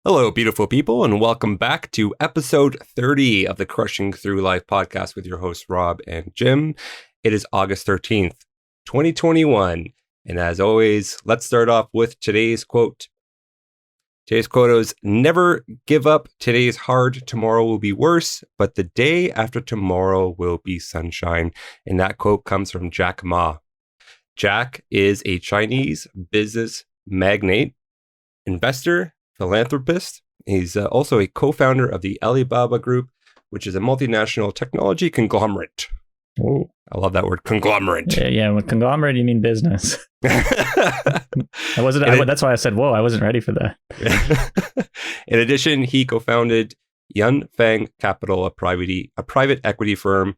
Hello, beautiful people, and welcome back to episode 30 of the Crushing Through Life podcast with your hosts, Rob and Jim. It is August 13th, 2021. And as always, let's start off with today's quote. Today's quote is, "Never give up. Today's hard. Tomorrow will be worse, but the day after tomorrow will be sunshine." And that quote comes from Jack Ma. Jack is a Chinese business magnate, investor, philanthropist. He's also a co-founder of the Alibaba Group, which is a multinational technology conglomerate. Oh, I love that word, conglomerate. yeah. With conglomerate, you mean business. That's why I said, "Whoa!" I wasn't ready for that. In addition, he co-founded Capital, a private equity firm.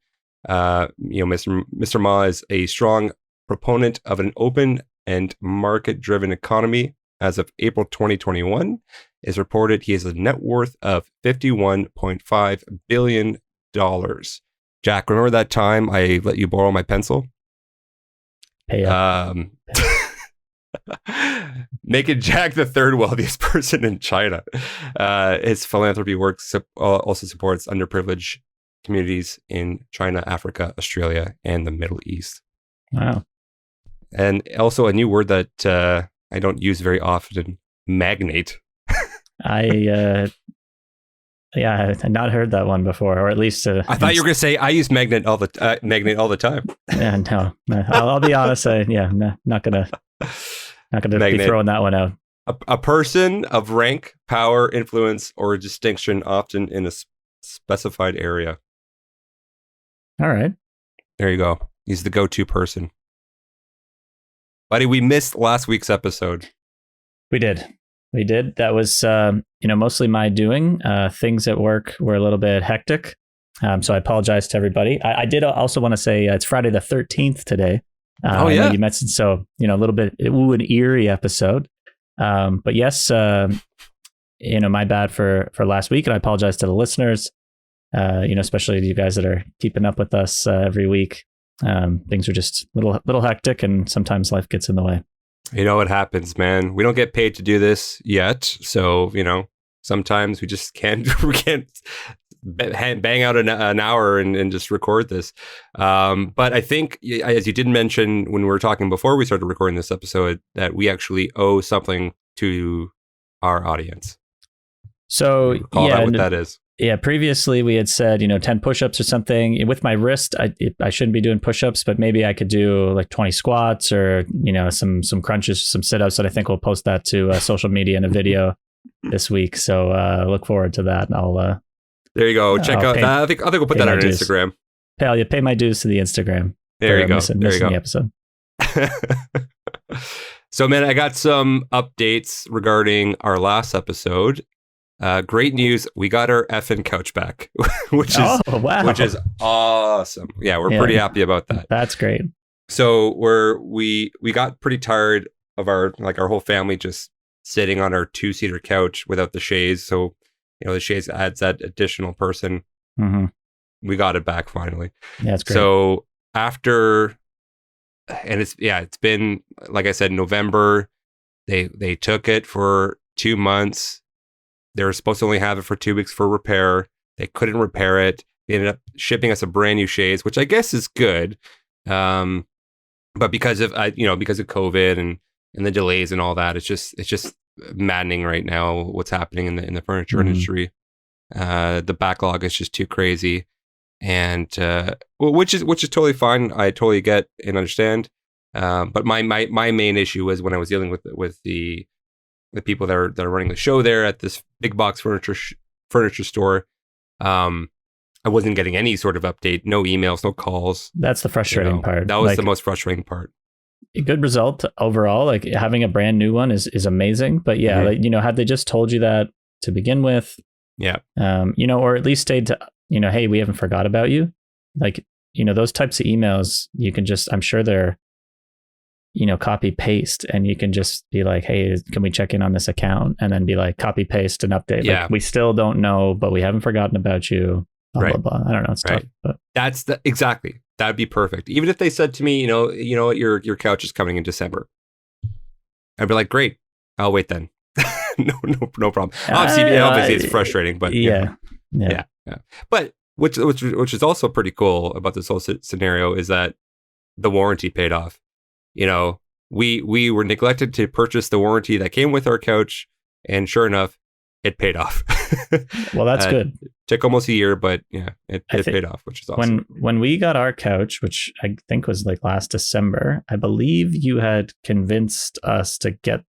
Mr. Ma is a strong proponent of an open and market-driven economy. As of April 2021, is reported he has a net worth of $51.5 billion. Jack, remember that time I let you borrow my pencil? Pay up. Making Jack the third wealthiest person in China. His philanthropy work also supports underprivileged communities in China, Africa, Australia, and the Middle East. Wow. And also a new word that I don't use very often, magnate. I had not heard that one before, or at least I thought you were going to say I use magnate all the time. Yeah, no. I'll be honest. Not gonna be throwing that one out. A person of rank, power, influence, or distinction, often in a specified area. All right. There you go. He's the go-to person. Buddy, we missed last week's episode. We did. That was, mostly my doing. Things at work were a little bit hectic. So I apologize to everybody. I did also want to say it's Friday the 13th today. You mentioned, so, a little bit, an eerie episode. But yes, my bad for last week. And I apologize to the listeners, especially you guys that are keeping up with us every week. Things are just little hectic, and sometimes life gets in the way. You know what happens, man. We don't get paid to do this yet, so sometimes we just can't bang out an hour and just record this. But I think, as you did mention when we were talking before we started recording this episode, that we actually owe something to our audience. So call that what that is. Yeah, previously we had said, 10 push-ups or something. With my wrist, I shouldn't be doing push-ups, but maybe I could do like 20 squats or, some crunches, some sit-ups. And I think we'll post that to social media in a video this week. So look forward to that. And I'll there you go. Check out that. I think we'll put that on Instagram. Pal, you pay my dues to the Instagram. There you go. Missing the episode. So, man, I got some updates regarding our last episode. Great news. We got our effing couch back, which is awesome. Yeah, we're pretty happy about that. That's great. So we got pretty tired of our whole family just sitting on our 2-seater couch without the chaise. So, the chaise adds that additional person. Mm-hmm. We got it back finally. Yeah, that's great. So it's been, like I said, November. They took it for 2 months. They were supposed to only have it for 2 weeks for repair. They couldn't repair it. They ended up shipping us a brand new chaise, which I guess is good. But because of COVID and the delays and all that, it's just maddening right now what's happening in the furniture industry. The backlog is just too crazy, and which is totally fine. I totally get and understand. But my main issue was when I was dealing with the people that are running the show there at this big box furniture store. I wasn't getting any sort of update, no emails, no calls. That's the frustrating part. That was the most frustrating part. A good result overall. Like having a brand new one is amazing. But yeah, had they just told you that to begin with, or at least stayed to, hey, we haven't forgot about you. Like, those types of emails, you can just, I'm sure they're, copy paste, and you can just be like, hey, can we check in on this account? And then be like, copy paste an update. Yeah. Like, we still don't know, but we haven't forgotten about you. Blah, right. blah, blah. I don't know. It's tough. But that's exactly. That'd be perfect. Even if they said to me, your couch is coming in December, I'd be like, great, I'll wait then. no problem. Obviously it's frustrating, but yeah. But which is also pretty cool about this whole scenario is that the warranty paid off. You know, we were neglected to purchase the warranty that came with our couch, and sure enough, it paid off. Well, that's good. Took almost a year, but yeah, it paid off, which is awesome. When we got our couch, which I think was like last December, I believe you had convinced us to get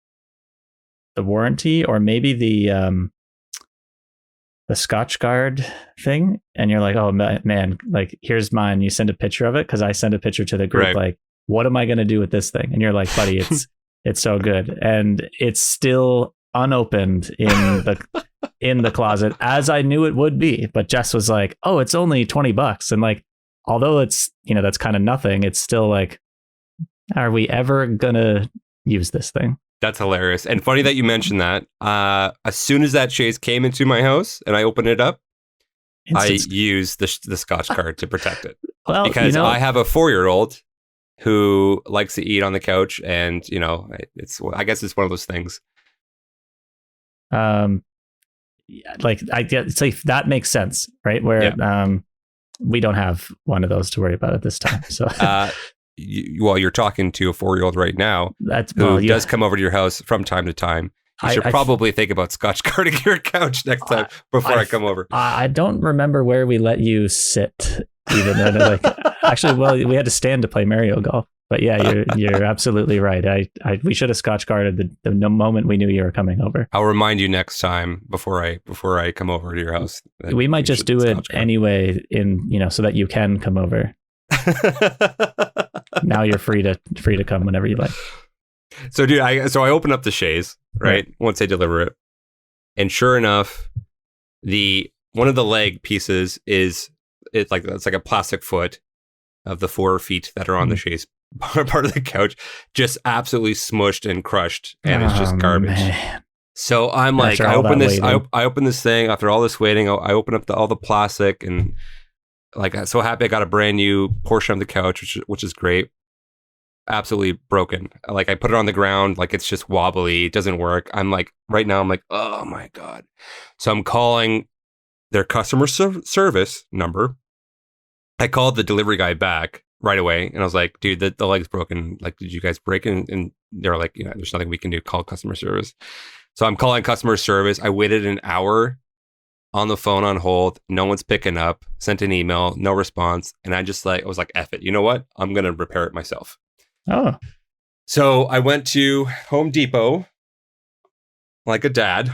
the warranty, or maybe the Scotch Guard thing, and you're like, oh man, like here's mine. You send a picture of it because I send a picture to the group, right. Like, what am I going to do with this thing? And you're like, buddy, it's so good, and it's still unopened in the closet, as I knew it would be. But Jess was like, oh, it's only $20, and like, although it's, you know, that's kind of nothing, it's still like, are we ever gonna use this thing? That's hilarious. And funny that you mentioned that. As soon as that chaise came into my house and I opened it up, I used the Scotch Guard to protect it. Well, because I have a 4-year-old who likes to eat on the couch, and you know, I guess it's one of those things. Like I get, it's like that makes sense, right? Where we don't have one of those to worry about at this time. So well, you're talking to a 4-year-old right now who does come over to your house from time to time. You should probably think about Scotch guarding your couch next time before I come over. I don't remember where we let you sit, even though like actually, well, we had to stand to play Mario Golf. But yeah, you're absolutely right. We should have Scotch guarded the moment we knew you were coming over. I'll remind you next time before I come over to your house. We might just do it anyway, so that you can come over. Now you're free to come whenever you like. So dude, I open up the chaise, right? Once they deliver it. And sure enough, one of the leg pieces it's like a plastic foot of the 4 feet that are on the chaise part of the couch, just absolutely smushed and crushed, and it's just garbage. Man. So I'm like, I open this thing after all this waiting. I open up all the plastic, and like, I'm so happy I got a brand new portion of the couch, which is great. Absolutely broken. Like, I put it on the ground, like it's just wobbly. It doesn't work. I'm like, right now, I'm like, oh my God. So I'm calling their customer service number. I called the delivery guy back right away, and I was like, dude, the leg's broken. Like, did you guys break it? And they're like, there's nothing we can do. Call customer service. So I'm calling customer service. I waited an hour on the phone on hold. No one's picking up. Sent an email, no response. And I was like, F it. You know what? I'm going to repair it myself. Oh. So I went to Home Depot like a dad.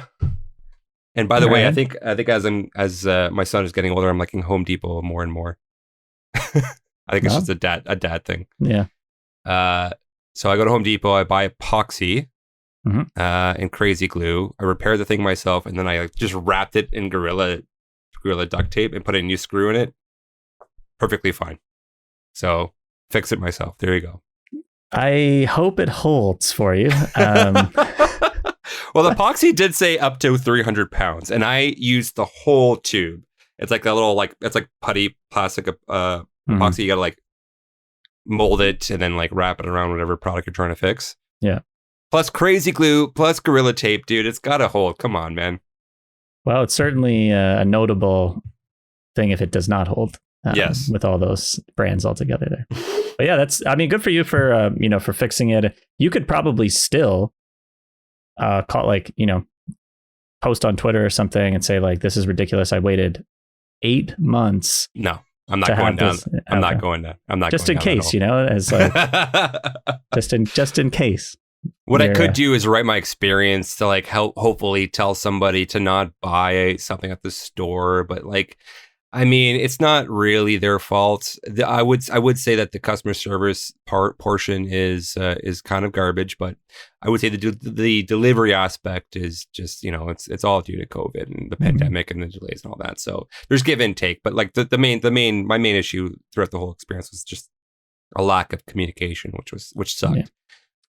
And by the way, I think as my son is getting older, I'm liking Home Depot more and more. I think it's just a dad thing. Yeah. So I go to Home Depot, I buy epoxy and crazy glue. I repair the thing myself, and then I just wrapped it in Gorilla duct tape and put a new screw in it. Perfectly fine. So fix it myself. There you go. I hope it holds for you. Well, the epoxy did say up to 300 pounds, and I used the whole tube. It's like a little, it's like putty plastic epoxy. You got to mold it and then wrap it around whatever product you're trying to fix. Yeah. Plus crazy glue, plus Gorilla tape, dude. It's got to hold. Come on, man. Well, it's certainly a notable thing if it does not hold. Yes. With all those brands all together there. But yeah, good for you for, for fixing it. You could probably still call, post on Twitter or something and say this is ridiculous. I waited 8 months. No, I'm not going down. I'm not going down. I'm not just going in case, as just in case. What I could do is write my experience to help hopefully tell somebody to not buy something at the store, but it's not really their fault. I would say that the customer service portion is kind of garbage, but I would say the delivery aspect is just it's all due to COVID and the pandemic and the delays and all that. So there's give and take, but my main issue throughout the whole experience was just a lack of communication, which sucked. Yeah.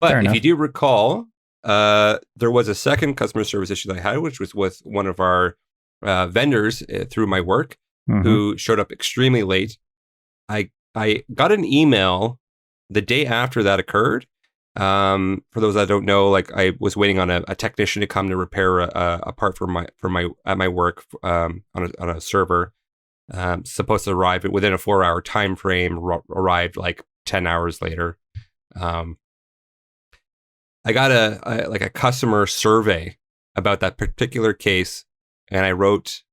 But if you do recall, there was a second customer service issue that I had, which was with one of our vendors through my work. Who showed up extremely late. I got an email the day after that occurred, For those that don't know, like I was waiting on a technician to come to repair a part for my at my work on a server. Supposed to arrive within a 4-hour time frame. Arrived like 10 hours later. I got a customer survey about that particular case, and I wrote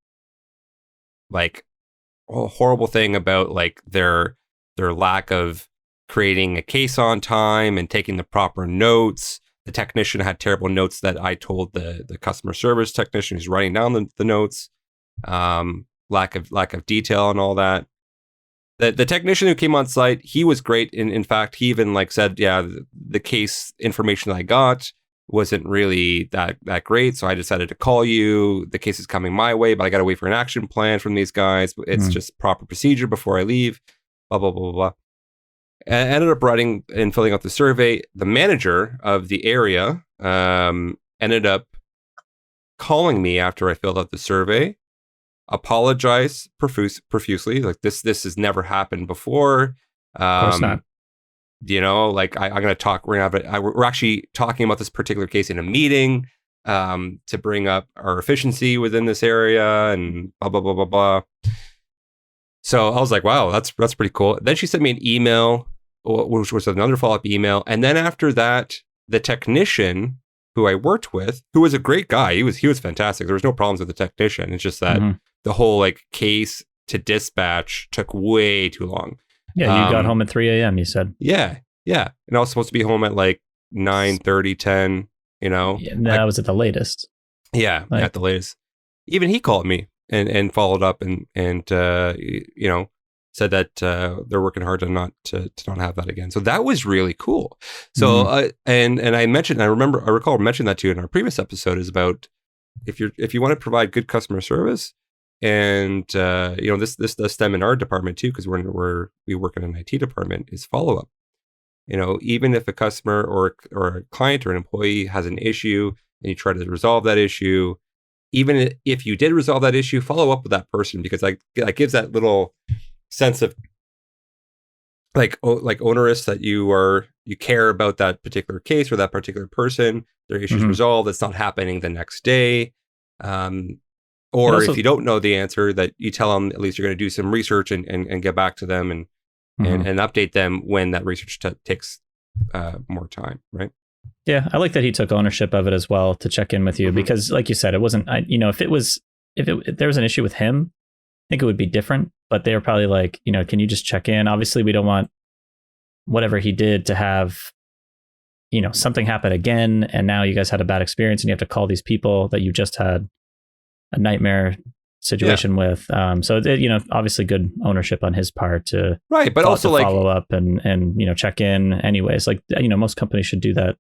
like a horrible thing about like their lack of creating a case on time and taking the proper notes. The technician had terrible notes that I told the customer service technician who's writing down the notes. Lack of detail and all that. The technician who came on site, he was great. In fact, he even like said, yeah, the case information that I got wasn't really that great. So I decided to call you. The case is coming my way, but I got to wait for an action plan from these guys. It's just proper procedure before I leave. Blah, blah, blah, blah, blah. I ended up writing and filling out the survey. The manager of the area ended up calling me after I filled out the survey, apologized profusely. Like this has never happened before. Of course not. You know, like I'm going to talk. We're actually talking about this particular case in a meeting to bring up our efficiency within this area and blah blah blah blah blah. So I was like, wow, that's pretty cool. Then she sent me an email, which was another follow-up email. And then after that, the technician who I worked with, who was a great guy, he was fantastic. There was no problems with the technician. It's just that the whole like case to dispatch took way too long. Yeah, you got home at 3 a.m., you said. Yeah. And I was supposed to be home at like 9:30, 10, you know. Yeah, that was at the latest. Yeah, like, at the latest. Even he called me and followed up and you know, said that they're working hard to not have that again. So that was really cool. So and I recall mentioning that to you in our previous episode, is about if you want to provide good customer service, and you know, this does stem in our department too, because we work in an IT department, is follow up. You know, even if a customer or a client or an employee has an issue and you try to resolve that issue, even if you did resolve that issue, follow up with that person, because like that gives that little sense of like onerous that you care about that particular case or that particular person. Their issue's resolved. It's not happening the next day. Or also, if you don't know the answer, that you tell them at least you're going to do some research and get back to them and update them when that research takes more time, right? Yeah, I like that he took ownership of it as well, to check in with you, because like you said, it wasn't, you know, if there was an issue with him, I think it would be different, but they were probably like, you know, can you just check in? Obviously, we don't want whatever he did to have, you know, something happen again. And now you guys had a bad experience and you have to call these people that you just had a nightmare situation with. So, you know, obviously good ownership on his part to but also like follow up and, you know, check in anyways. Like, you know, most companies should do that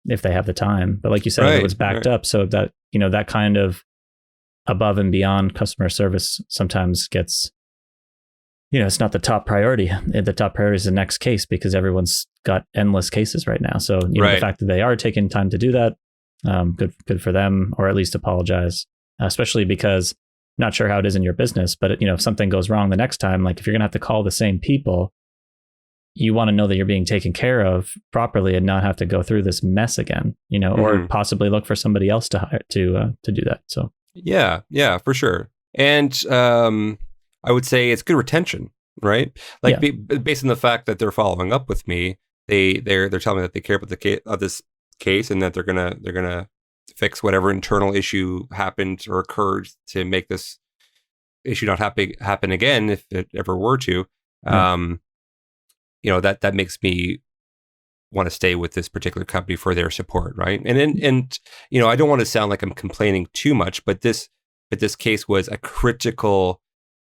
if they have the time. But like you said, it was backed up, so that, you know, that kind of above and beyond customer service sometimes gets, you know, it's not the top priority. The top priority is the next case, because everyone's got endless cases right now. So, you know, the fact that they are taking time to do that, good for them, or at least apologize. Especially because I'm not sure how it is in your business, but, you know, if something goes wrong the next time, like if you're going to have to call the same people, you want to know that you're being taken care of properly and not have to go through this mess again, you know, or possibly look for somebody else to hire to do that. So yeah, for sure. And I would say it's good retention, right? Like based on the fact that they're following up with me, they're telling me that they care about this case, and that they're gonna fix whatever internal issue happened or occurred to make this issue not happen again, if it ever were to. You know, that makes me want to stay with this particular company for their support, right? And you know, I don't want to sound like I'm complaining too much, but this case was a critical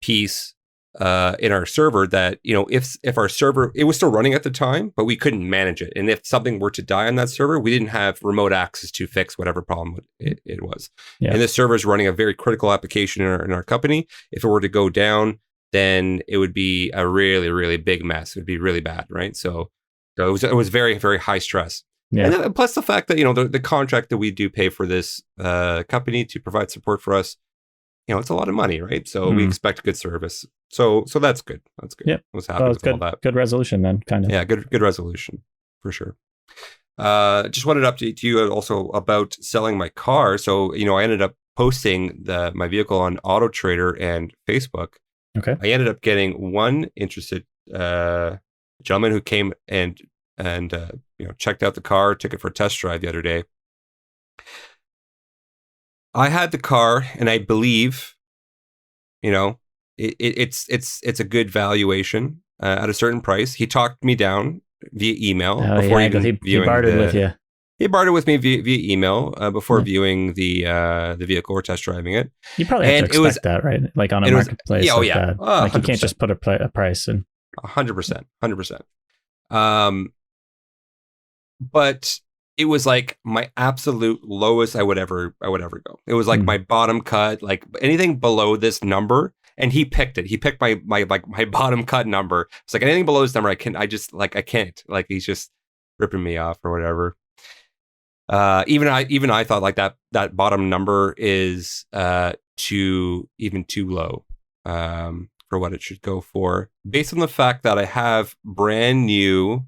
piece in our server that, you know, if our server, it was still running at the time, but we couldn't manage it. And if something were to die on that server, we didn't have remote access to fix whatever problem it was. Yeah. And this server is running a very critical application in our company. If it were to go down, then it would be a really, really big mess. It would be really bad, right? So it was very, very high stress. Yeah. And then, plus the fact that, you know, the contract that we do pay for this company to provide support for us, you know, it's a lot of money, right? So we expect good service. So that's good. That's good. Yeah. I was happy with all that. Good resolution then, kind of. Yeah, good resolution for sure. Just wanted to update you also about selling my car. So, I ended up posting my vehicle on Auto Trader and Facebook. Okay. I ended up getting one interested gentleman who came and checked out the car, took it for a test drive the other day. I had the car, and I believe, it's a good valuation at a certain price. He talked me down via email before even he bartered with you. He bartered with me via email before viewing the vehicle or test driving it. You probably have to expect that, right? Like on a marketplace. Yeah, that. Like you can't just put a price in. 100%. But it was like my absolute lowest I would ever go. It was like my bottom cut, like anything below this number. And he picked it. He picked my bottom cut number. It's like anything below this number, I can't. Like he's just ripping me off or whatever. Even I thought like that bottom number is too low for what it should go for, based on the fact that I have brand new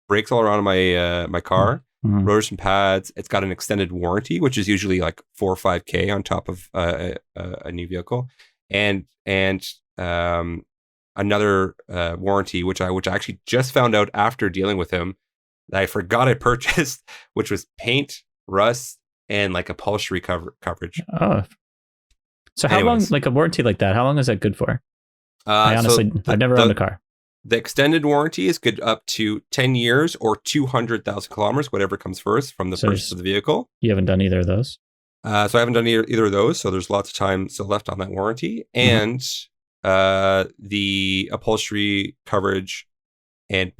brakes all around my car, rotors and pads. It's got an extended warranty, which is usually like $4 or $5K on top of a new vehicle. And another warranty, which I actually just found out after dealing with him, that I forgot I purchased, which was paint, rust, and like upholstery coverage. Oh, so how long, like a warranty like that? How long is that good for? I've never owned a car. The extended warranty is good up to 10 years or 200,000 kilometers, whatever comes first from the purchase of the vehicle. You haven't done either of those. So I haven't done either of those. So there's lots of time still left on that warranty. And the upholstery coverage and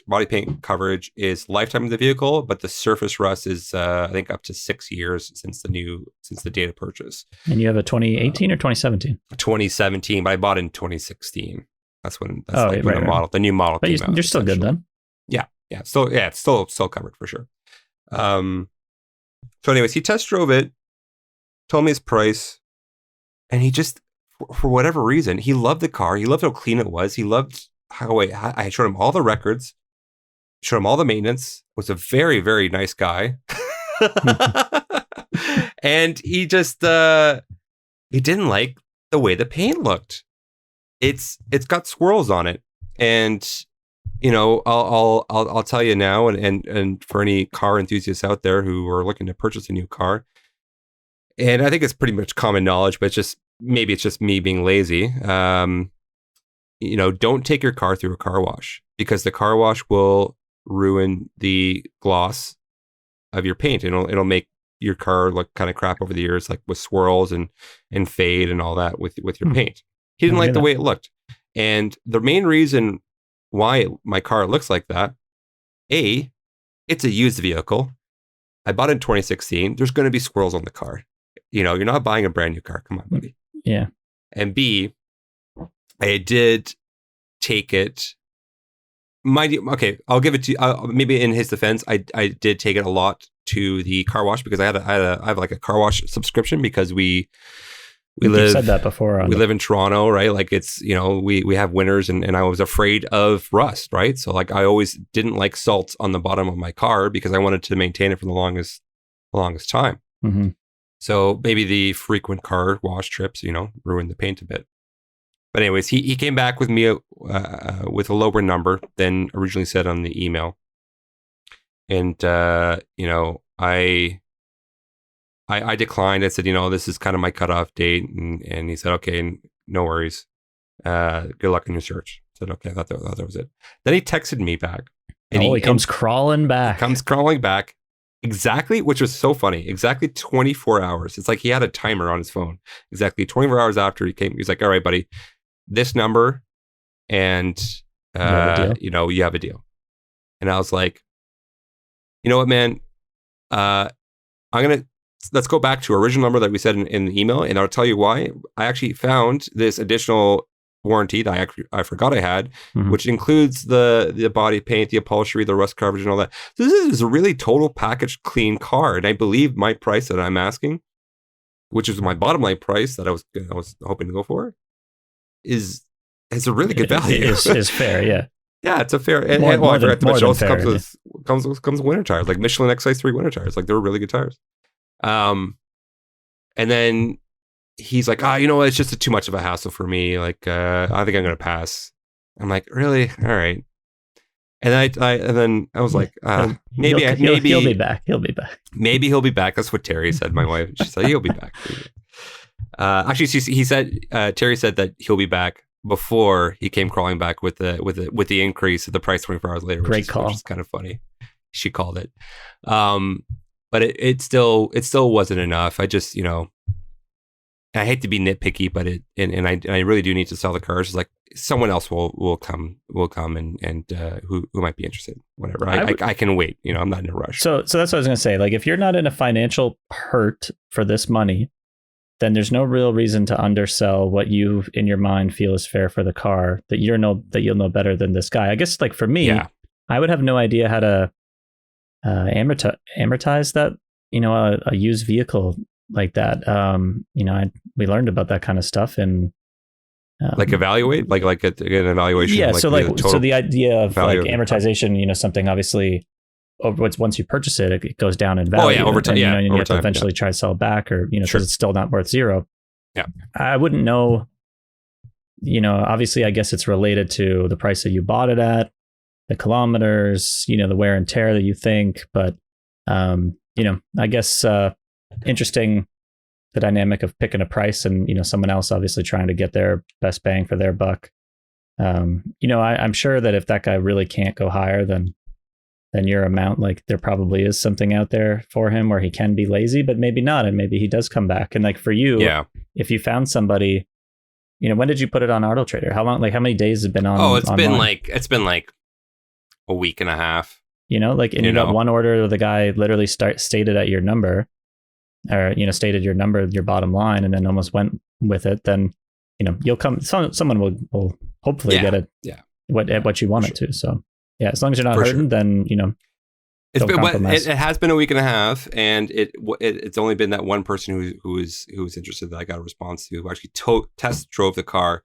body paint coverage is lifetime of the vehicle, but the surface rust is, I think, up to 6 years since the date of purchase. And you have a 2018 or 2017? 2017, but I bought in 2016. That's when the new model but came out. You're still good then. Yeah. It's still covered for sure. So anyways, he test drove it, told me his price, and he just, for whatever reason, he loved the car. He loved how clean it was. He loved how I showed him all the records, showed him all the maintenance, was a very, very nice guy. And he just, he didn't like the way the paint looked. It's got swirls on it. And, I'll tell you now, and for any car enthusiasts out there who are looking to purchase a new car, and I think it's pretty much common knowledge, but maybe it's just me being lazy. Don't take your car through a car wash, because the car wash will ruin the gloss of your paint. It'll make your car look kind of crap over the years, like with swirls and fade and all that with your paint. He didn't like the way it looked. And the main reason why my car looks like that, it's a used vehicle. I bought it in 2016. There's going to be swirls on the car. You're not buying a brand new car. Come on, buddy. Yeah. And B, I did take it. I'll give it to maybe in his defense. I did take it a lot to the car wash, because I have like a car wash subscription, because we live. You've said that before. We live in Toronto, right? Like it's, we have winters, and I was afraid of rust, right? So like I always didn't like salt on the bottom of my car, because I wanted to maintain it for the longest time. Mm-hmm. So maybe the frequent car wash trips, ruined the paint a bit. But anyways, he came back with me with a lower number than originally said on the email. And, I declined. I said, this is kind of my cutoff date. And he said, okay, no worries. Good luck in your search. I said, okay, I thought that was it. Then he texted me back. And he comes crawling back. Exactly, which was so funny. Exactly 24 hours. It's like he had a timer on his phone. Exactly 24 hours after he came, he's like, all right, buddy, this number, and, you have a deal. And I was like, you know what, man? Let's go back to our original number that we said in the email, and I'll tell you why. I actually found this additional warranty that I forgot I had, which includes the body paint, the upholstery, the rust coverage, and all that. So this is a really total package clean car, and I believe my price that I'm asking, which is my bottom line price that I was hoping to go for, is a really good value. Is fair, yeah. Yeah, it's a fair. And, More, and, well, more I forgot than to more mention, than also fair. comes with winter tires, like Michelin XI3 winter tires. Like, they were really good tires. And then he's like, you know what? It's just too much of a hassle for me. Like, I think I'm gonna pass. I'm like, really? All right. And then I was like, maybe he'll be back. He'll be back. Maybe he'll be back. That's what Terry said. My wife, she said he'll be back. Actually, he said Terry said that he'll be back before he came crawling back with the increase of the price 24 hours later. Great call. Which is kind of funny. She called it, but it still wasn't enough. I just, I hate to be nitpicky, but I really do need to sell the cars. It's like someone else will come and who might be interested. Whatever. I can wait. I'm not in a rush. So that's what I was going to say. Like, if you're not in a financial hurt for this money, then there's no real reason to undersell what you in your mind feel is fair for the car that you'll know better than this guy. I guess, like, for me, I would have no idea how to amortize that, a used vehicle like that. We learned about that kind of stuff and like evaluate, like an evaluation. Yeah. Like so the idea of like amortization, something obviously once you purchase it, it goes down in value. Oh yeah, over time. And, you over have to time, eventually try to sell it back, or because Sure. it's still not worth zero. Yeah. I wouldn't know. Obviously, I guess it's related to the price that you bought it at, the kilometers, the wear and tear that you think. But I guess interesting, the dynamic of picking a price and someone else obviously trying to get their best bang for their buck. I'm sure that if that guy really can't go higher than your amount, like, there probably is something out there for him where he can be lazy, but maybe not, and maybe he does come back. And like for you, if you found somebody, when did you put it on Auto Trader? How long? Like, how many days has it been on? Oh, it's online? been like a week and a half. You got one order where the guy literally stated at your number, or stated your number, your bottom line, and then almost went with it. Then you'll come. Someone will hopefully get it. Yeah. What you want it to. So. Yeah, as long as you're not hurting, then it has been a week and a half, and it's only been that one person who was interested that I got a response to, who actually test drove the car,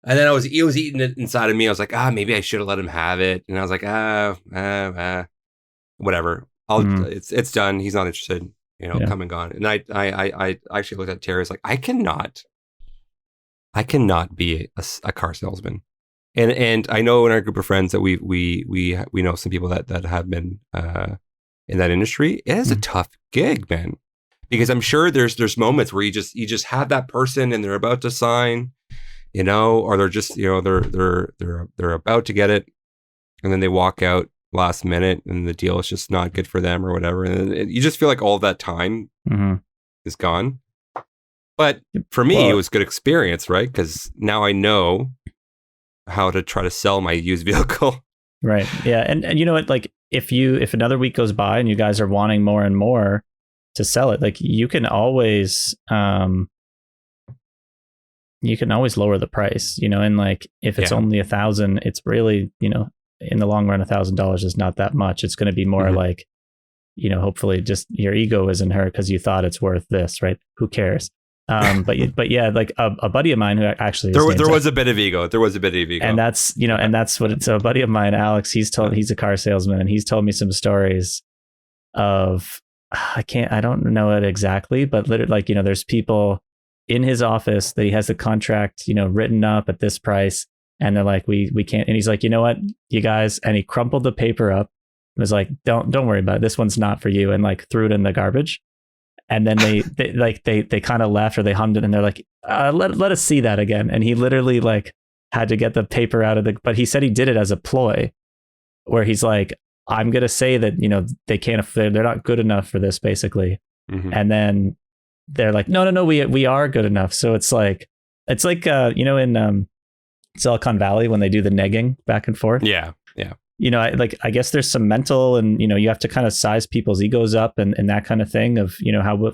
and then it was eating it inside of me. I was like, maybe I should have let him have it, and I was like, whatever. It's done. He's not interested. Come and gone. And I actually looked at Terry. I was like, I cannot be a car salesman. And I know in our group of friends that we know some people that have been in that industry. It is a tough gig, man, because I'm sure there's moments where you just have that person and they're about to sign, or they're just they're about to get it, and then they walk out last minute and the deal is just not good for them or whatever, and you just feel like all of that time is gone. But for me, it was good experience, right? Because now I know how to try to sell my used vehicle. Right. Yeah. And you know what, like, if another week goes by and you guys are wanting more and more to sell it, like, you can always lower the price, and like, if it's only $1,000, it's really, in the long run, $1,000 is not that much. It's going to be more like, hopefully just your ego isn't hurt because you thought it's worth this, right? Who cares? But yeah, like a buddy of mine who actually there was a bit of ego. And that's, and that's what it's. So a buddy of mine, Alex, he's a car salesman, and he's told me some stories of, I don't know it exactly, but literally, like, there's people in his office that he has the contract, written up at this price, and they're like, we can't. And he's like, you know what, you guys, and he crumpled the paper up, and was like, don't worry about it. This one's not for you, and like threw it in the garbage. And then they kind of laughed, or they hummed it, and they're like, let us see that again. And he literally like had to get the paper out of but he said he did it as a ploy, where he's like, I'm going to say that, they can't, they're not good enough for this, basically. And then they're like, no, we are good enough. So it's like, in Silicon Valley, when they do the negging back and forth. Yeah. I guess there's some mental, and, you have to kind of size people's egos up and that kind of thing of,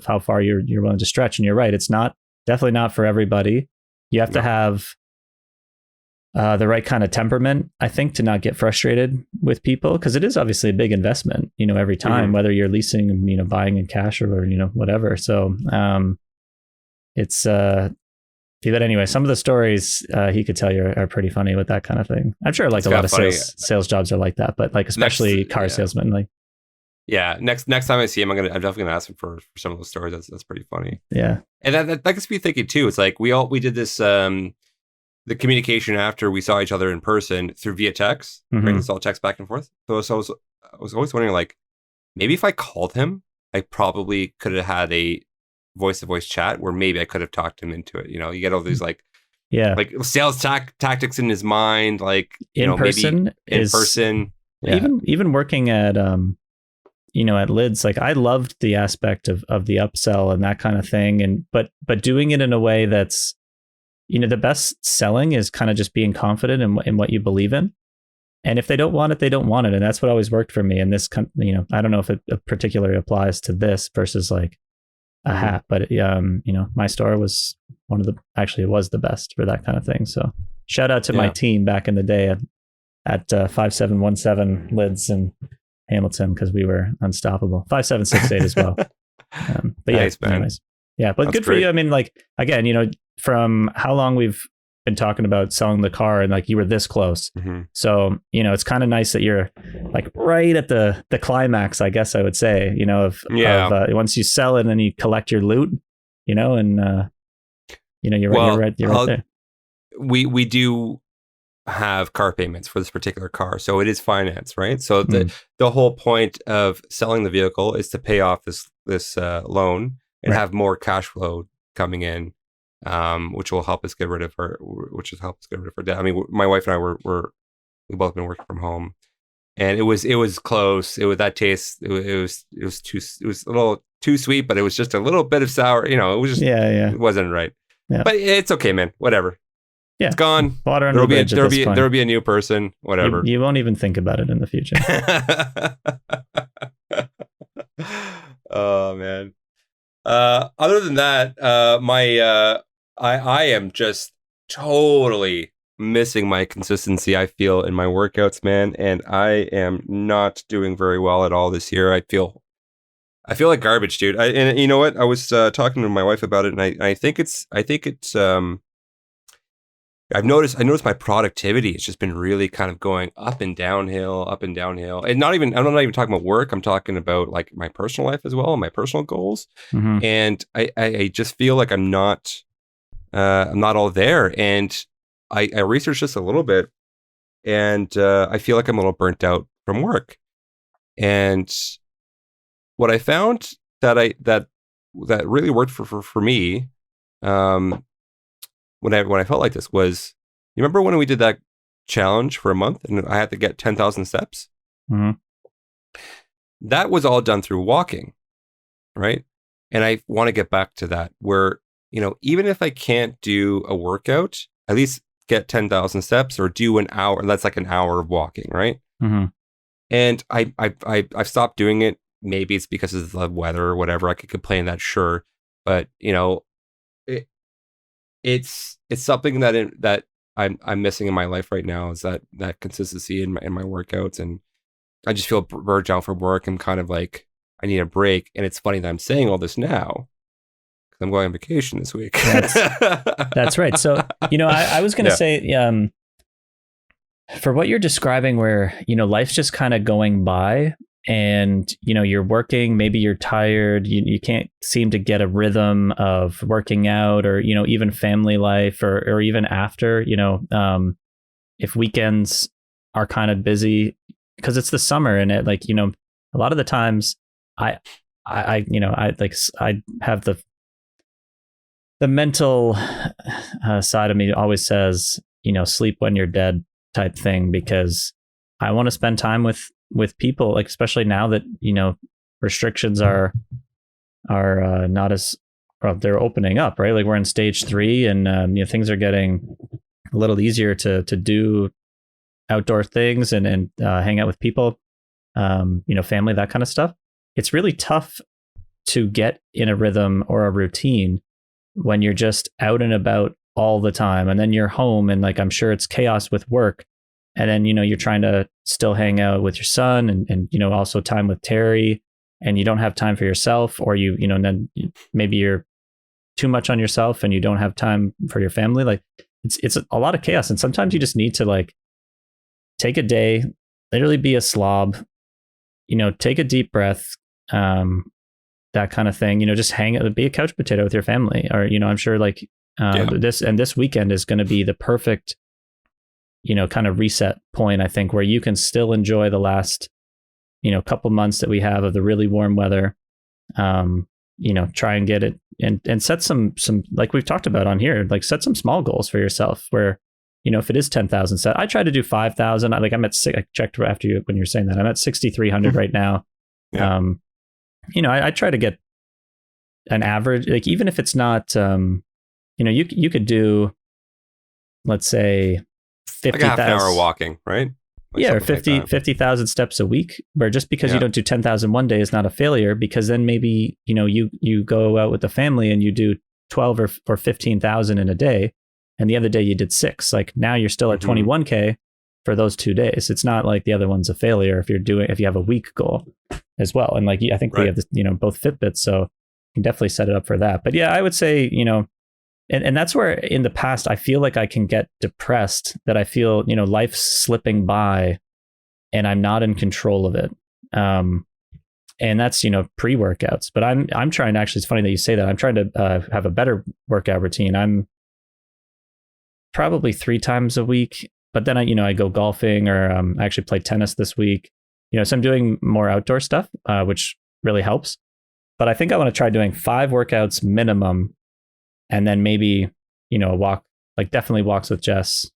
how far you're willing to stretch. And you're right. It's definitely not for everybody. You have to have the right kind of temperament, I think, to not get frustrated with people, because it is obviously a big investment, every time, whether you're leasing, buying in cash or, whatever. So it's But anyway, some of the stories he could tell you are pretty funny with that kind of thing. I'm sure like a lot of sales jobs are like that, but like especially car salesmen. Like, yeah, next time I see him, I'm definitely gonna ask him for some of those stories. That's pretty funny. Yeah, and that gets me thinking too. It's like we did this the communication after we saw each other in person through via text, right? It's all text back and forth. So I was always wondering, like, maybe if I called him, I probably could have had a voice-to-voice chat where maybe I could have talked him into it. You know, you get all these like sales tactics in his mind, like in person. Yeah. Even working at at Lids, like I loved the aspect of the upsell and that kind of thing, but doing it in a way that's, the best selling is kind of just being confident in what you believe in. And if they don't want it, they don't want it. And that's what always worked for me. And this, I don't know if it particularly applies to this versus like a hat, but my store was it was the best for that kind of thing. So shout out to my team back in the day at 5717 Lids in Hamilton, because we were unstoppable. 5768 as well. But nice, yeah, anyways. Yeah, but that's good for you. I mean, like, again, from how long we've been talking about selling the car, and like you were this close. So, it's kind of nice that you're like right at the climax, I guess I would say, of once you sell it and then you collect your loot, and you're right there. We do have car payments for this particular car, so it is finance, right? So the whole point of selling the vehicle is to pay off this loan and have more cash flow coming in, which will help us get rid of our debt. I mean, my wife and I we both been working from home, and it was close. It was that taste. It was a little too sweet, but it was just a little bit of sour. It was just it wasn't right. Yeah. But it's okay, man. Whatever. Yeah, it's gone. Water under the bridge. There'll be a new person. Whatever. You won't even think about it in the future. Oh man. Other than that, I am just totally missing my consistency, I feel, in my workouts, man, and I am not doing very well at all this year. I feel like garbage, dude. And you know what? I was talking to my wife about it, and I think it's I've noticed my productivity has just been really kind of going up and downhill. And I'm not even talking about work. I'm talking about like my personal life as well, and my personal goals. And I just feel like I'm not all there. And I researched this a little bit, and I feel like I'm a little burnt out from work. And what I found that really worked for me, when I felt like this was, you remember when we did that challenge for a month and I had to get 10,000 steps? That was all done through walking, right? And I want to get back to that where, even if I can't do a workout, at least get 10,000 steps or do an hour. That's like an hour of walking, right? And I've stopped doing it. Maybe it's because of the weather or whatever. I could complain that, sure. But, it's something that I'm missing in my life right now, is that consistency in my workouts, and I just feel burnt out from work. I'm kind of like, I need a break. And it's funny that I'm saying all this now because I'm going on vacation this week. That's right. So, I was going to say, for what you're describing, where, life's just kind of going by, and you're working, maybe you're tired, you can't seem to get a rhythm of working out, or even family life, or even after, if weekends are kind of busy because it's the summer, and it, like, a lot of the times I have the mental side of me always says, sleep when you're dead type thing, because I want to spend time with people, like, especially now that, restrictions are not as, well, they're opening up, right? Like, we're in stage 3, and, things are getting a little easier to do outdoor things and hang out with people, family, that kind of stuff. It's really tough to get in a rhythm or a routine when you're just out and about all the time. And then you're home, and like, I'm sure it's chaos with work. And then, you're trying to still hang out with your son and also time with Terry, and you don't have time for yourself, or and then maybe you're too much on yourself and you don't have time for your family, like it's a lot of chaos. And sometimes you just need to like take a day, literally be a slob, take a deep breath, that kind of thing, just be a couch potato with your family. Or, I'm sure like this weekend is going to be the perfect, kind of reset point, I think, where you can still enjoy the last, couple months that we have of the really warm weather. Try and get it and set some, like we've talked about on here, like set some small goals for yourself where, if it is 10,000 set, I try to do 5,000. I'm at I checked after you, when you're saying that, I'm at 6,300 right now. Yeah. I try to get an average, like even if it's not, you could do, let's say 50,000. Like a half an hour walking, right? Like or 50,000 steps a week, where just because you don't do 10,000 one day is not a failure, because then maybe, you go out with the family and you do 12 or 15,000 in a day. And the other day you did 6, like now you're still at 21K for those 2 days. It's not like the other one's a failure if you have a week goal as well. And like, I think we have this, both Fitbits, so you can definitely set it up for that. But yeah, I would say, and that's where in the past, I feel like I can get depressed, that I feel, life's slipping by and I'm not in control of it. And that's, pre-workouts, but I'm trying to actually, it's funny that you say that. I'm trying to have a better workout routine. I'm probably 3 times a week, but then I go golfing, or I actually played tennis this week, so I'm doing more outdoor stuff, which really helps. But I think I want to try doing 5 workouts minimum. And then maybe, a walk, like definitely walks with Jess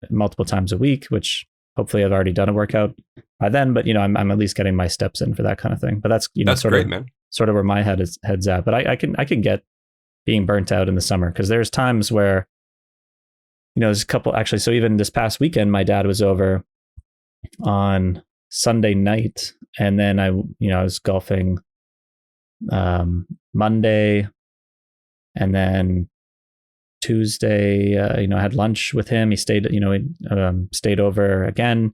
multiple times a week, which hopefully I've already done a workout by then, but I'm at least getting my steps in for that kind of thing. But that's, that's sort great, of, man. Sort of where my head's at. But I can get being burnt out in the summer, because there's times where, there's a couple actually. So even this past weekend, my dad was over on Sunday night, and then I was golfing Monday. And then Tuesday, I had lunch with him. He stayed, stayed over again,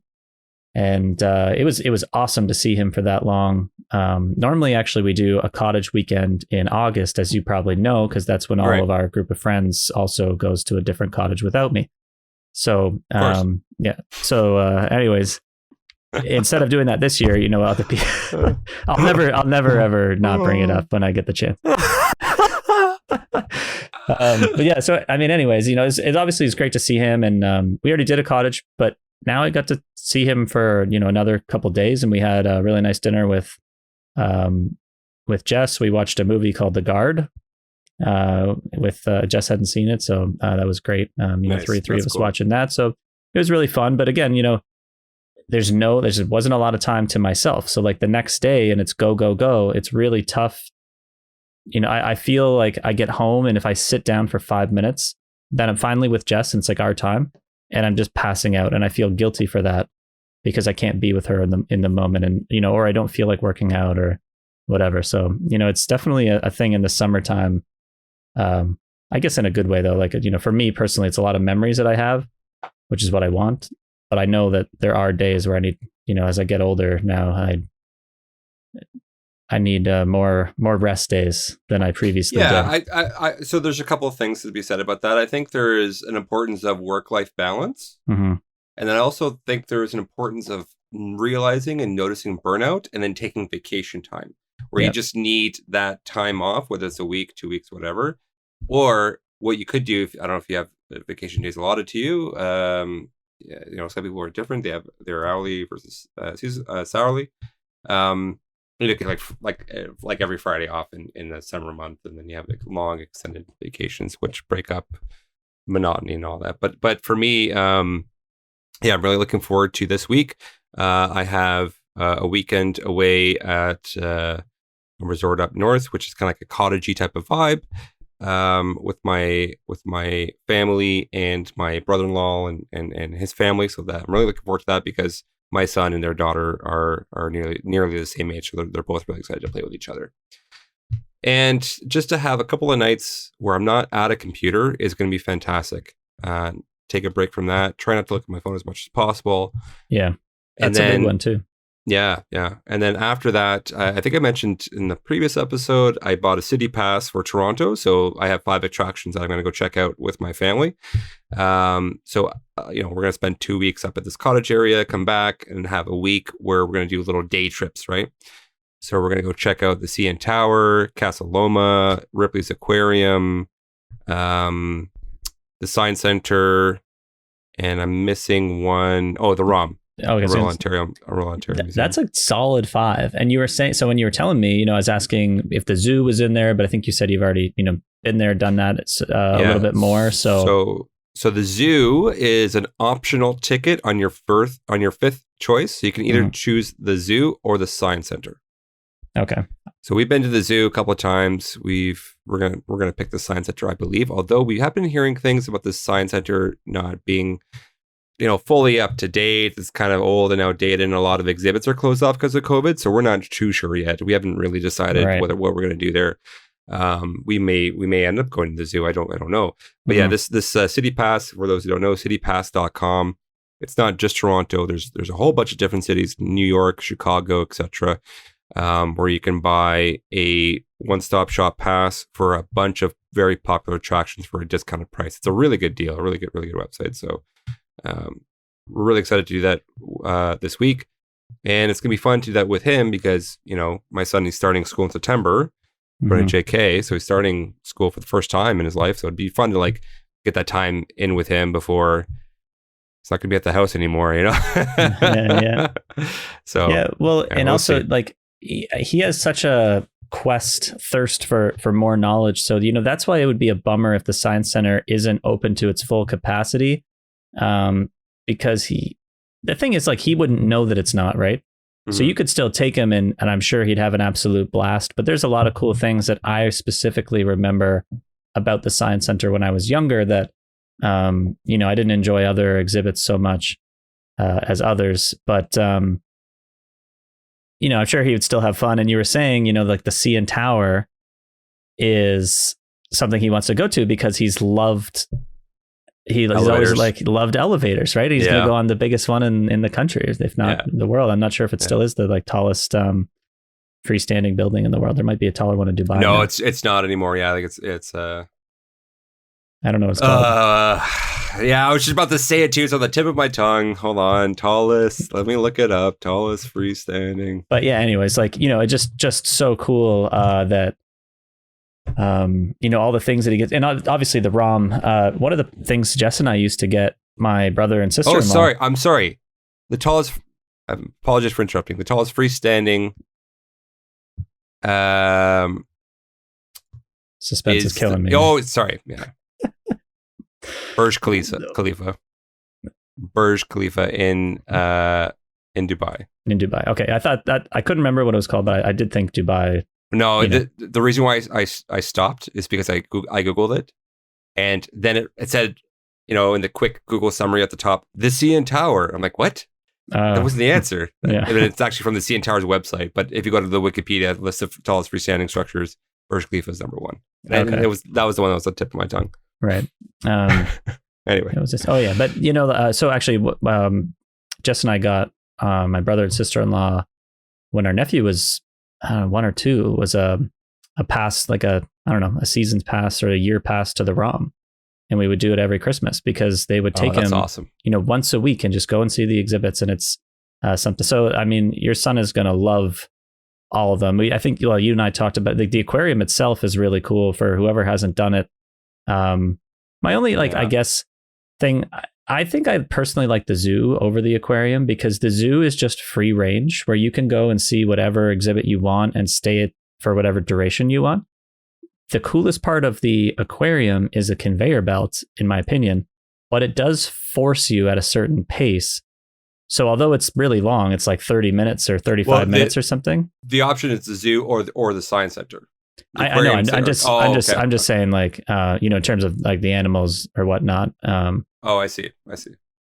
and it was awesome to see him for that long. Normally, actually, we do a cottage weekend in August, as you probably know, because that's when all of our group of friends also goes to a different cottage without me. So, yeah. So, anyways, instead of doing that this year, other people, I'll never ever not bring it up when I get the chance. But yeah, so I mean, anyways, it's obviously it's great to see him, and we already did a cottage, but now I got to see him for another couple days, and we had a really nice dinner with Jess. We watched a movie called The Guard. With Jess hadn't seen it, so that was great. Nice. three of us watching that, so it was really fun. But again, there wasn't a lot of time to myself. So like the next day, and it's go. It's really tough. I feel like I get home, and if I sit down for 5 minutes, then I'm finally with Jess, and it's like our time, and I'm just passing out, and I feel guilty for that because I can't be with her in the moment, and or I don't feel like working out or whatever. So it's definitely a thing in the summertime. I guess in a good way though. Like for me personally, it's a lot of memories that I have, which is what I want. But I know that there are days where I need, as I get older now, I need more rest days than I previously did. Yeah, so there's a couple of things to be said about that. I think there is an importance of work-life balance. Mm-hmm. And then I also think there is an importance of realizing and noticing burnout, and then taking vacation time, where you just need that time off, whether it's a week, 2 weeks, whatever. Or what you could do, I don't know if you have vacation days allotted to you. Some people are different. They have their hourly versus hourly. You get like every Friday off in the summer month, and then you have like long extended vacations, which break up monotony and all that. But for me, I'm really looking forward to this week. I have a weekend away at a resort up north, which is kind of like a cottagey type of vibe, with my family and my brother-in-law and his family. So that I'm really looking forward to that, because my son and their daughter are nearly the same age, so they're both really excited to play with each other. And just to have a couple of nights where I'm not at a computer is going to be fantastic. Take a break from that. Try not to look at my phone as much as possible. Yeah, that's a big one too. Yeah, yeah. And then after that, I think I mentioned in the previous episode, I bought a city pass for Toronto. So I have 5 attractions that I'm going to go check out with my family. We're going to spend 2 weeks up at this cottage area, come back and have a week where we're going to do little day trips, right? So we're going to go check out the CN Tower, Casa Loma, Ripley's Aquarium, the Science Center, and I'm missing one. Oh, the ROM. Okay, Royal Ontario Museum. That's a solid 5. And you were saying, so when you were telling me, I was asking if the zoo was in there, but I think you said you've already, been there, done that. It's a little bit more. So the zoo is an optional ticket on your 5th choice. So you can either choose the zoo or the Science Center. Okay. So we've been to the zoo a couple of times. We're gonna pick the Science Center, I believe. Although we have been hearing things about the Science Center not being fully up to date. It's kind of old and outdated, and a lot of exhibits are closed off because of COVID. So we're not too sure yet. We haven't really decided what we're going to do there. We may end up going to the zoo. I don't know. But yeah, this City Pass, for those who don't know, citypass.com. It's not just Toronto. There's a whole bunch of different cities, New York, Chicago, etc., where you can buy a one-stop shop pass for a bunch of very popular attractions for a discounted price. It's a really good deal, a really good website. So we're really excited to do that this week, and it's gonna be fun to do that with him because my son is starting school in September, going to JK, so he's starting school for the first time in his life. So it'd be fun to get that time in with him before it's not gonna be at the house anymore, yeah. So yeah, well, and also he has such a thirst for more knowledge. So that's why it would be a bummer if the Science Center isn't open to its full capacity. Because the thing is he wouldn't know that it's not, right? So you could still take him and I'm sure he'd have an absolute blast, but there's a lot of cool things that I specifically remember about the Science Center when I was younger that, I didn't enjoy other exhibits so much, as others, but, I'm sure he would still have fun. And you were saying, the CN Tower is something he wants to go to because he's always loved elevators, right? He's going to go on the biggest one in the country, if not the world. I'm not sure if it still is the tallest freestanding building in the world. There might be a taller one in Dubai. No, now. it's not anymore. Yeah, it's I don't know what it's called. Yeah, I was just about to say it too. It's on the tip of my tongue. Hold on, tallest. Let me look it up. Tallest freestanding. But yeah, anyways, it's just so cool that. All the things that he gets, and obviously the ROM. One of the things Jess and I used to get my brother and sister-in-law. Oh, sorry, I'm sorry. The tallest. I apologize for interrupting. The tallest freestanding. Suspense is killing me. Oh, sorry. Yeah. Burj Khalifa. Burj Khalifa in Dubai. In Dubai. Okay, I thought that I couldn't remember what it was called, but I did think Dubai. No, the reason why I stopped is because I Googled it, and then it said, in the quick Google summary at the top, the CN Tower. I'm like, what? That wasn't the answer. Yeah. And it's actually from the CN Tower's website. But if you go to the Wikipedia list of tallest freestanding structures, Burj Khalifa is number 1. And that was the one that was on the tip of my tongue. Right. Anyway, it was just but so actually, Jess and I got my brother and sister-in-law when our nephew was 1 or 2 was a pass, a season's pass or a year pass to the ROM. And we would do it every Christmas because they would take him, awesome. Once a week and just go and see the exhibits. And it's something. So, your son is going to love all of them. I think you and I talked about the aquarium itself is really cool for whoever hasn't done it. My only, I guess, thing, I think I personally like the zoo over the aquarium because the zoo is just free range where you can go and see whatever exhibit you want and stay for whatever duration you want. The coolest part of the aquarium is a conveyor belt, in my opinion, but it does force you at a certain pace. So although it's really long, it's 30 minutes or 35 minutes or something. The option is the zoo or the Science Center. I know. I'm just saying, in terms of the animals or whatnot. Oh, I see.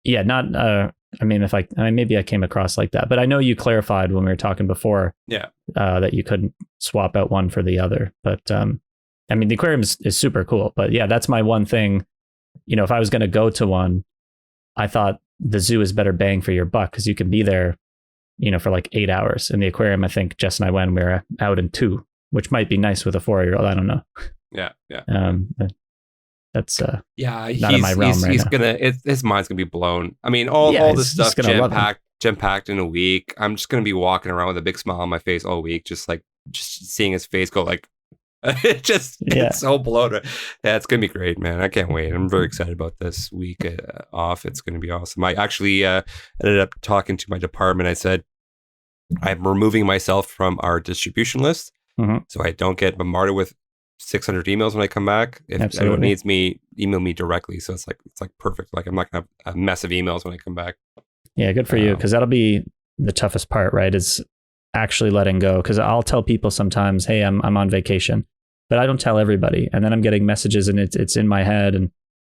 Yeah, not. Maybe I came across like that, but I know you clarified when we were talking before. Yeah. That you couldn't swap out one for the other, but the aquarium is super cool. But yeah, that's my one thing. If I was going to go to one, I thought the zoo is better bang for your buck because you can be there for like 8 hours. In the aquarium, I think Jess and I went, we were out in 2, which might be nice with a 4-year-old. I don't know. Yeah. That's not he's, in my realm he's now. gonna, his mind's gonna be blown. I mean, all this stuff jam packed in a week. I'm just gonna be walking around with a big smile on my face all week, just seeing his face go like, it just gets so blown. Yeah, it's gonna be great, man. I can't wait. I'm very excited about this week off. It's gonna be awesome. I actually ended up talking to my department. I said, I'm removing myself from our distribution list, so I don't get bombarded with 600 emails when I come back. If anyone needs me, email me directly. So it's like perfect. Like I'm not gonna have a mess of emails when I come back. Yeah, good for you, because that'll be the toughest part, right? Is actually letting go. Because I'll tell people sometimes, hey, I'm on vacation, but I don't tell everybody, and then I'm getting messages, and it's in my head, and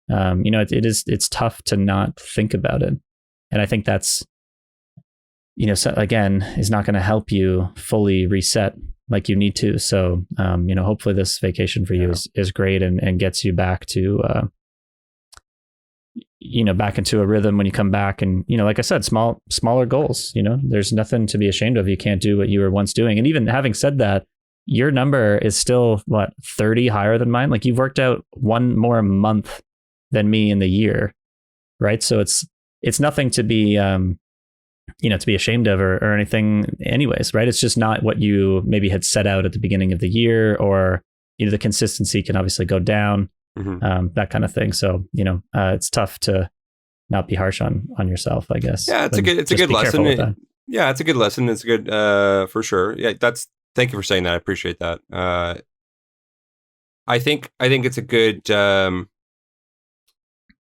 it's tough to not think about it, and I think that's so again is not going to help you fully reset like you need to. So, hopefully this vacation for you is great and gets you back to, back into a rhythm when you come back. And, like I said, smaller goals, there's nothing to be ashamed of. You can't do what you were once doing. And even having said that, your number is still 30 higher than mine. Like you've worked out one more month than me in the year. Right. So it's nothing to be, to be ashamed of or anything anyways, right? It's just not what you maybe had set out at the beginning of the year, or, the consistency can obviously go down, that kind of thing. So, it's tough to not be harsh on yourself, I guess. Yeah, it's a good lesson. Yeah, it's a good lesson. It's good, for sure. Yeah, thank you for saying that. I appreciate that. I think it's a good,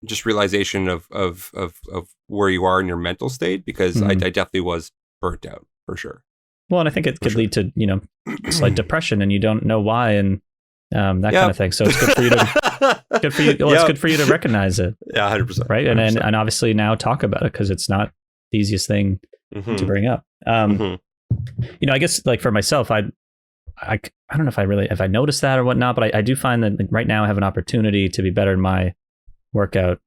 just realization of where you are in your mental state, because I definitely was burnt out for sure. Well, and I think it could lead to, slight depression, and you don't know why, and that kind of thing. So it's good for you to, it's good for you to recognize it. Yeah, 100%. Right. 100%. And obviously now talk about it, because it's not the easiest thing to bring up. I guess like for myself, I don't know if I noticed that or whatnot, but I do find that right now I have an opportunity to be better in my workout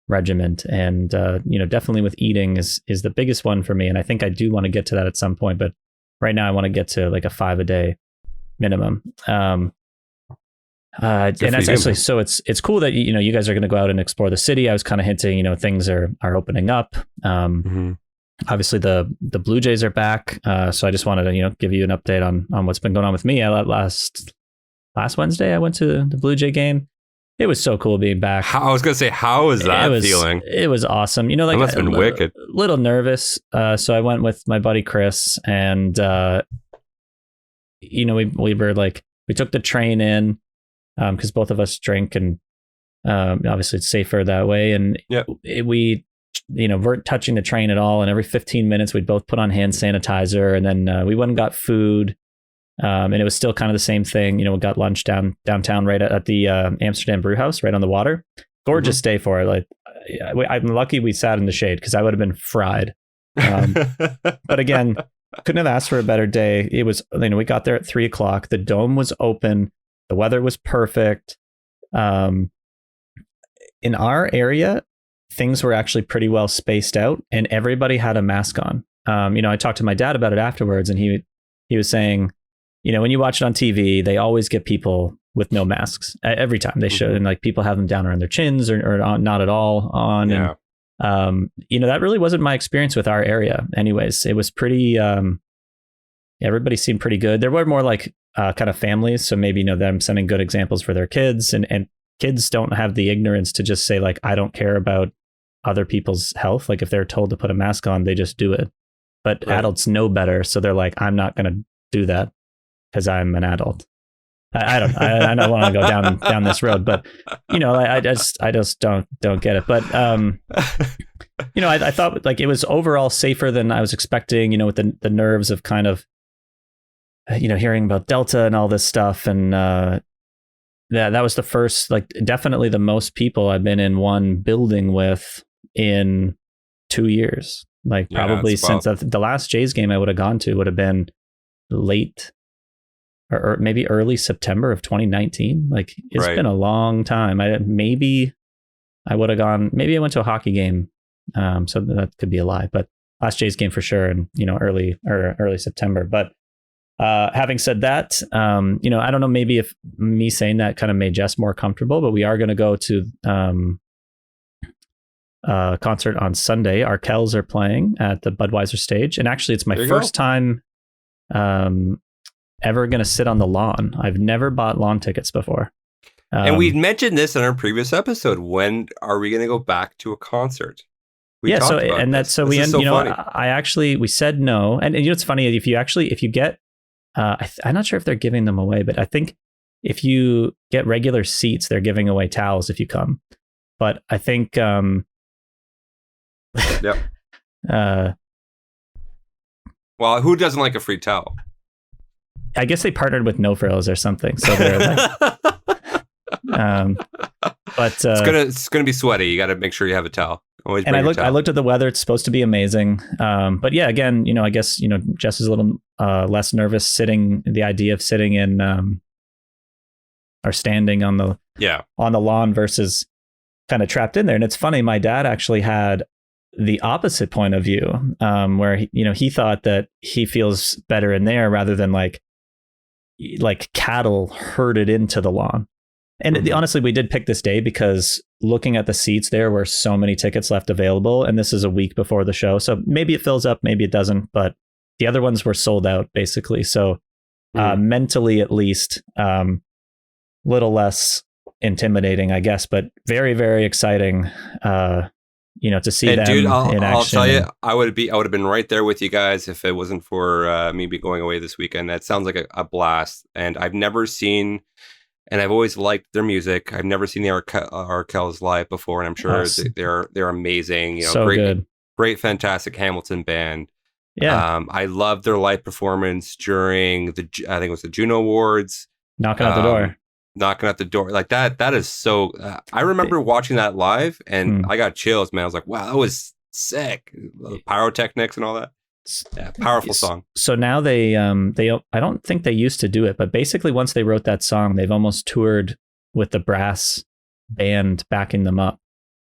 regiment, and definitely with eating is the biggest one for me, and I think I do want to get to that at some point, but right now I want to get to like a 5 a day minimum. And that's actually, so it's cool that you guys are going to go out and explore the city. I was kind of hinting things are opening up. Obviously the Blue Jays are back, so I just wanted to give you an update on what's been going on with me. Last Wednesday I went to the Blue Jay game. It was so cool being back. I was going to say, how was that feeling? It was awesome. It must have been wicked. Little nervous. So I went with my buddy Chris, and we were like, we took the train in because both of us drink, and obviously it's safer that way. And we weren't touching the train at all. And every 15 minutes we'd both put on hand sanitizer, and then we went and got food. And it was still kind of the same thing. We got lunch downtown right at the Amsterdam Brew House, right on the water. Gorgeous day for it. Like, I'm lucky we sat in the shade, because I would have been fried. But again, couldn't have asked for a better day. It was, we got there at 3:00. The dome was open. The weather was perfect. In our area, things were actually pretty well spaced out, and everybody had a mask on. I talked to my dad about it afterwards, and he was saying, when you watch it on TV, they always get people with no masks every time they show, and like people have them down around their chins or not at all on. Yeah. And, that really wasn't my experience with our area. Anyways, it was pretty, everybody seemed pretty good. There were more like kind of families. So maybe, them sending good examples for their kids, and kids don't have the ignorance to just say like, I don't care about other people's health. Like if they're told to put a mask on, they just do it. But adults know better. So they're like, I'm not going to do that, because I'm an adult. I don't want to go down this road, but I just don't get it. But I thought like it was overall safer than I was expecting. With the nerves of kind of hearing about Delta and all this stuff, and that was the first, like definitely the most people I've been in one building with in 2 years. Like probably since the last Jays game I would have gone to would have been late. Or maybe early September of 2019. Like it's been a long time. Maybe I would have gone. Maybe I went to a hockey game. So that could be a lie. But last Jays game for sure, and early September. But having said that, I don't know, maybe if me saying that kind of made Jess more comfortable, but we are going to go to concert on Sunday. Arkells are playing at the Budweiser stage, and actually it's my first time ever going to sit on the lawn. I've never bought lawn tickets before. And we mentioned this in our previous episode. When are we going to go back to a concert? We said no. And it's funny, if you get, I'm not sure if they're giving them away, but I think if you get regular seats, they're giving away towels if you come. But I think, yep. Well, who doesn't like a free towel? I guess they partnered with No Frills or something. So they're like, but it's gonna be sweaty. You got to make sure you have a towel. Always. And I looked at the weather. It's supposed to be amazing. But yeah, again, I guess Jess is a little less nervous the idea of sitting in or standing on the lawn versus kind of trapped in there. And it's funny, my dad actually had the opposite point of view, where he thought that he feels better in there rather than like cattle herded into the lawn. And honestly, we did pick this day because looking at the seats, there were so many tickets left available, and this is a week before the show. So maybe it fills up, maybe it doesn't, but the other ones were sold out basically. So mentally, at least, little less intimidating, I guess, but very, very exciting. To see them in action. I'll tell you, I would have been right there with you guys if it wasn't for me going away this weekend. That sounds like a blast, and I've never seen. And I've always liked their music. I've never seen the Arkells live before, and I'm sure they're amazing. So good, great, fantastic Hamilton band. Yeah, I loved their live performance during I think it was the Juno Awards. Knocking out the door, like that. That is so. I remember watching that live, and I got chills, man. I was like, wow, that was sick. The pyrotechnics and all that. Yeah, powerful song. So now they I don't think they used to do it, but basically once they wrote that song, they've almost toured with the brass band backing them up.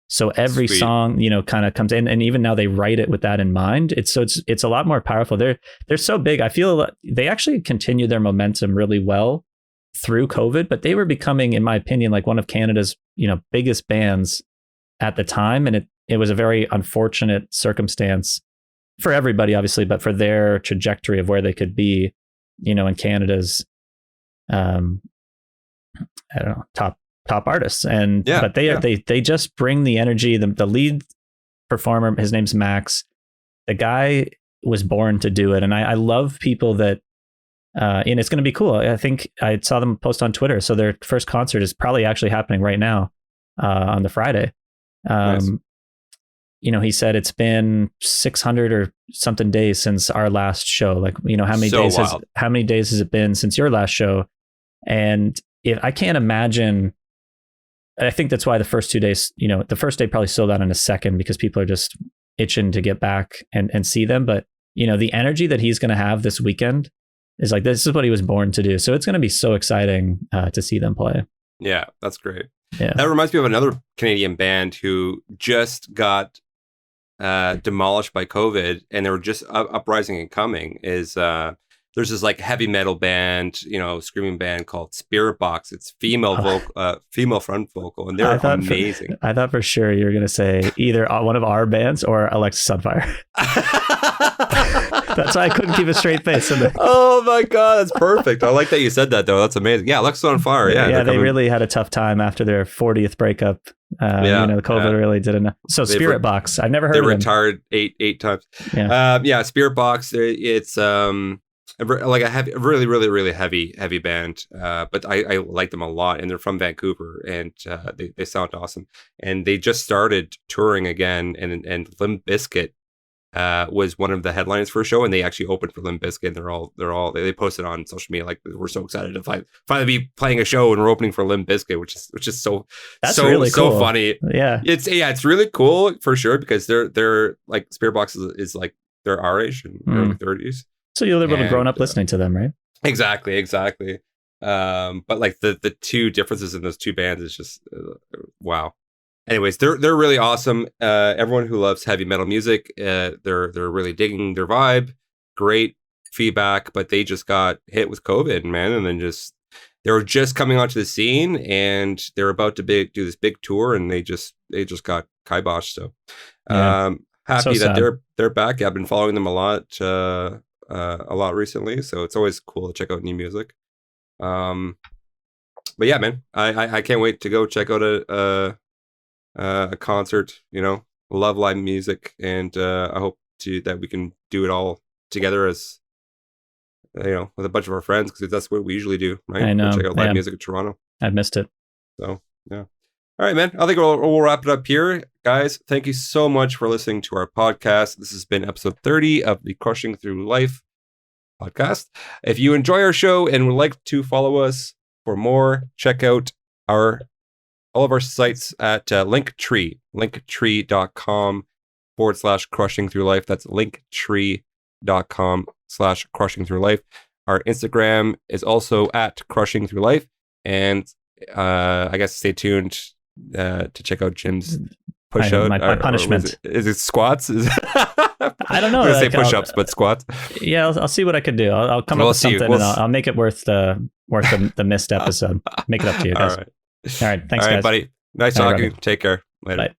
So every song, kind of comes in, and even now they write it with that in mind. It's a lot more powerful. They're so big. I feel they actually continue their momentum really well through COVID, but they were becoming, in my opinion, like one of Canada's, biggest bands at the time. And it was a very unfortunate circumstance for everybody, obviously, but for their trajectory of where they could be, in Canada's, I don't know, top artists. And, but they just bring the energy. The lead performer, his name's Max. The guy was born to do it. And I love people that, and it's going to be cool. I think I saw them post on Twitter. So their first concert is probably actually happening right now, on the Friday. Nice. He said it's been 600 or something days since our last show. Like, how many days has it been since your last show? And I can't imagine, I think that's why the first 2 days, the first day probably sold out in a second because people are just itching to get back and see them. But, the energy that he's going to have this weekend is like, this is what he was born to do. So it's going to be so exciting to see them play. Yeah, that's great. Yeah. That reminds me of another Canadian band who just got demolished by COVID, and they were just uprising and coming. There's this like heavy metal band, screaming band called Spirit Box. It's female front vocal, and they're amazing. I thought for sure you were going to say either one of our bands or Alexis on Fire. That's why I couldn't keep a straight face. Oh my God, that's perfect. I like that you said that though. That's amazing. Yeah, Alexis on Fire. Yeah, they really had a tough time after their 40th breakup. COVID really didn't. So Spirit Box, I've never heard of them. They retired eight times. Yeah. Spirit Box. It's like a heavy, really heavy band. But I like them a lot, and they're from Vancouver, and they sound awesome. And they just started touring again, and Limp Bizkit was one of the headliners for a show, and they actually opened for Limp Bizkit. And they posted on social media like, we're so excited to finally be playing a show, and we're opening for Limp Bizkit, which is really cool. So funny. Yeah, it's really cool for sure, because they're like, Spirit Box is like, they're our age and early 30s. So you'll have grown up listening to them, right? Exactly. But like the two differences in those two bands is just wow. anyways, they're really awesome. Everyone who loves heavy metal music, they're really digging their vibe. Great feedback, but they just got hit with COVID, man, and then they were just coming onto the scene, and they're about to do this big tour, and they just got kiboshed. So, happy So that sad. they're back. Yeah, I've been following them a lot recently, so it's always cool to check out new music. But yeah, man, I can't wait to go check out a concert. Love live music, and I hope that we can do it all together as with a bunch of our friends, because that's what we usually do, right? I know. We'll check out live music in Toronto. I've missed it. So yeah. All right, man. I think we'll wrap it up here, guys. Thank you so much for listening to our podcast. This has been episode 30 of the Crushing Through Life podcast. If you enjoy our show and would like to follow us for more, check out all of our sites at linktree.com/crushing through life. That's linktree.com/crushing through life. Our Instagram is also at crushing through life. And I guess stay tuned to check out Jim's push out. My punishment. Is it squats? I don't know. I was going to say push-ups, but squats. Yeah, I'll see what I can do. I'll come up with something, and I'll make it worth the missed episode. Make it up to you guys. All right. Thanks, All right, guys. buddy. Nice talking. Take care. Later. Bye.